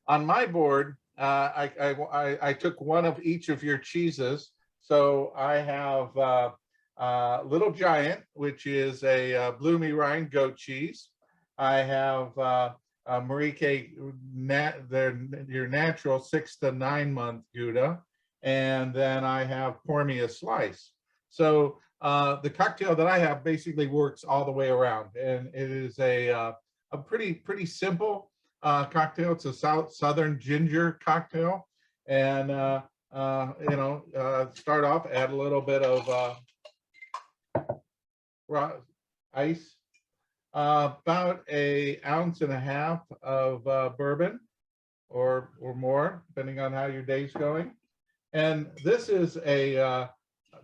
on my board, I took one of each of your cheeses. So I have Little Giant, which is a bloomy rind goat cheese. I have Marieke, your natural 6 to 9 month Gouda, and then I have Pour Me a Slice. So the cocktail that I have basically works all the way around, and it is a pretty simple cocktail. It's a southern ginger cocktail, and start off, add a little bit of ice, about an ounce and a half of bourbon, or more, depending on how your day's going. And this is a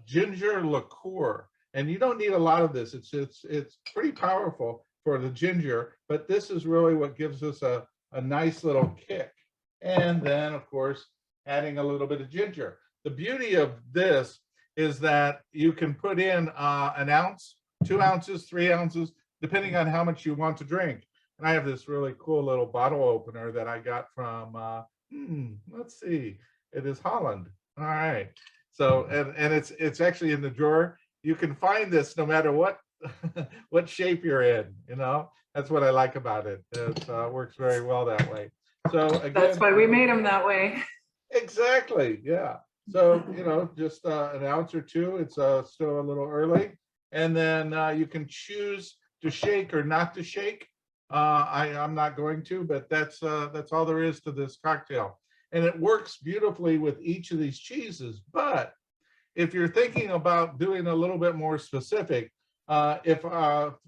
ginger liqueur, and you don't need a lot of this. It's pretty powerful for the ginger, but this is really what gives us a nice little kick. And then, of course, adding a little bit of ginger. The beauty of this is that you can put in an ounce, 2 ounces, 3 ounces, depending on how much you want to drink. And I have this really cool little bottle opener that I got from, let's see, it is Holland. All right. So, and it's actually in the drawer. You can find this no matter what what shape you're in, you know. That's what I like about it. It works very well that way. So again, that's why we made them that way. Exactly. Yeah. So, you know, just an ounce or two. It's still a little early. And then you can choose to shake or not to shake. I'm not going to, but that's all there is to this cocktail. And it works beautifully with each of these cheeses. But if you're thinking about doing a little bit more specific, if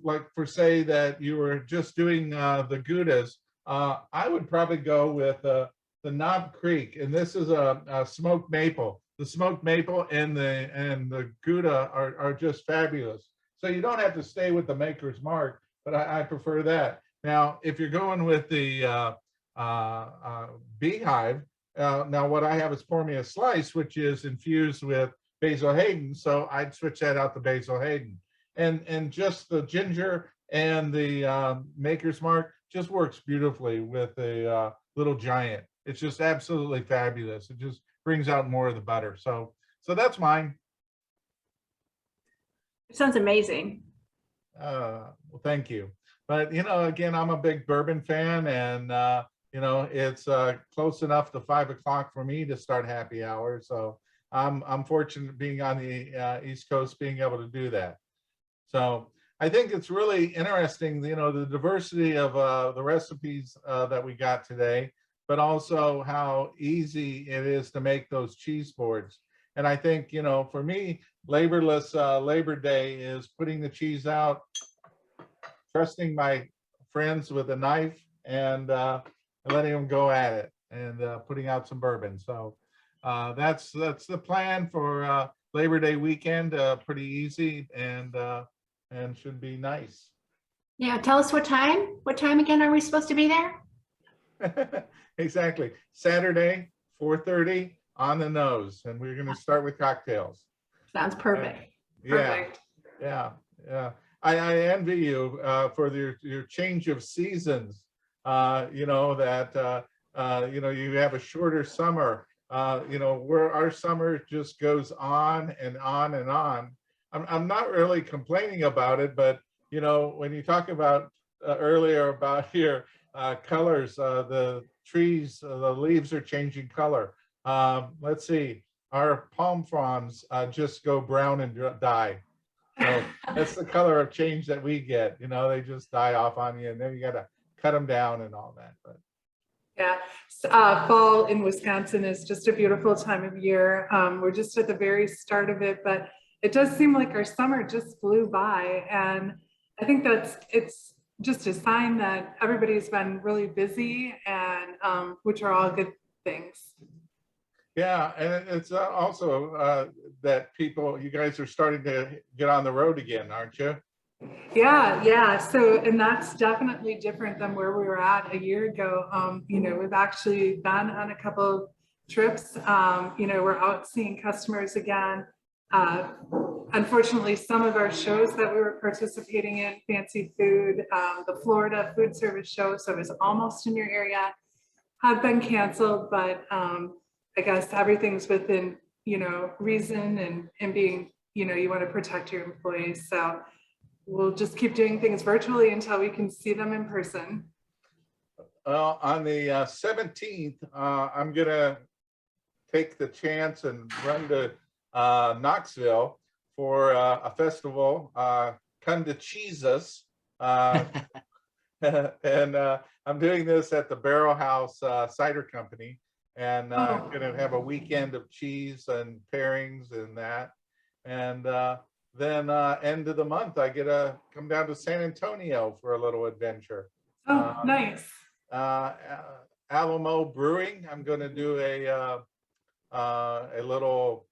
like for say that you were just doing the Goudas, I would probably go with the Knob Creek, and this is a smoked maple. The smoked maple and the Gouda are just fabulous. So you don't have to stay with the Maker's Mark, but I prefer that. Now, if you're going with the Beehive, now what I have is Pour Me a Slice, which is infused with Basil Hayden. So I'd switch that out to Basil Hayden. And just the ginger and the Maker's Mark just works beautifully with the Little Giant. It's just absolutely fabulous. It just brings out more of the butter. So that's mine. It sounds amazing. Well, thank you. But, you know, again, I'm a big bourbon fan, and, you know, it's close enough to 5 o'clock for me to start happy hour. So I'm fortunate being on the East Coast, being able to do that. So I think it's really interesting, you know, the diversity of the recipes that we got today, but also how easy it is to make those cheese boards. And I think, you know, for me, Laborless Labor Day is putting the cheese out, trusting my friends with a knife, and letting them go at it, and putting out some bourbon. So that's the plan for Labor Day weekend. Pretty easy, and should be nice. Yeah, tell us what time. What time again are we supposed to be there? Exactly. Saturday, 4:30 on the nose, and we're going to start with cocktails. Sounds perfect. Perfect. Yeah. I envy you for your change of seasons. You know that you know, you have a shorter summer. You know, where our summer just goes on and on and on. I'm not really complaining about it, but you know, when you talk about earlier about your colors, the trees, the leaves are changing color. Let's see, our palm fronds just go brown and die. So that's the color of change that we get. You know, they just die off on you, and then you got to cut them down and all that. But yeah, fall in Wisconsin is just a beautiful time of year. We're just at the very start of it, but it does seem like our summer just flew by, and I think it's just a sign that everybody's been really busy, and which are all good things. yeah, and it's also that you guys are starting to get on the road again, aren't you? Yeah. So, and that's definitely different than where we were at a year ago. You know, we've actually been on a couple trips. You know, we're out seeing customers again. Unfortunately, some of our shows that we were participating in, Fancy Food, the Florida Food Service Show, so it was almost in your area. have been canceled, but I guess everything's within, reason and being, you want to protect your employees. So we'll just keep doing things virtually until we can see them in person. On the 17th, I'm gonna take the chance and run to Knoxville for a festival, Come to Jesus. And I'm doing this at the Barrel House Cider Company, and I'm gonna have a weekend of cheese and pairings and that. And then end of the month, I get to come down to San Antonio for a little adventure. Oh, nice. Alamo Brewing, I'm going to do a little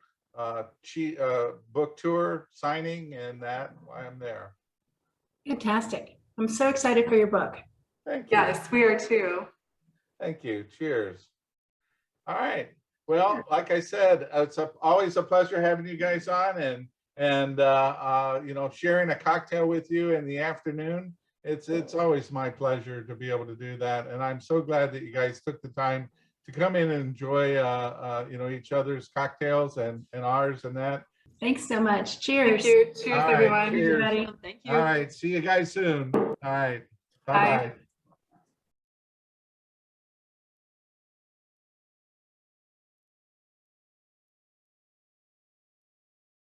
book tour signing and that while I'm there. Fantastic. I'm so excited for your book. Thank you. Yes, we are too. Thank you. Cheers. All right. Well, like I said, it's always a pleasure having you guys on and sharing a cocktail with you in the afternoon. It's always my pleasure to be able to do that, and I'm so glad that you guys took the time to come in and enjoy each other's cocktails and ours and that. Thanks so much. Cheers. Thank you. Cheers, All right, everyone. cheers. Everybody. Thank you. All right, see you guys soon. All right, bye-bye. Bye.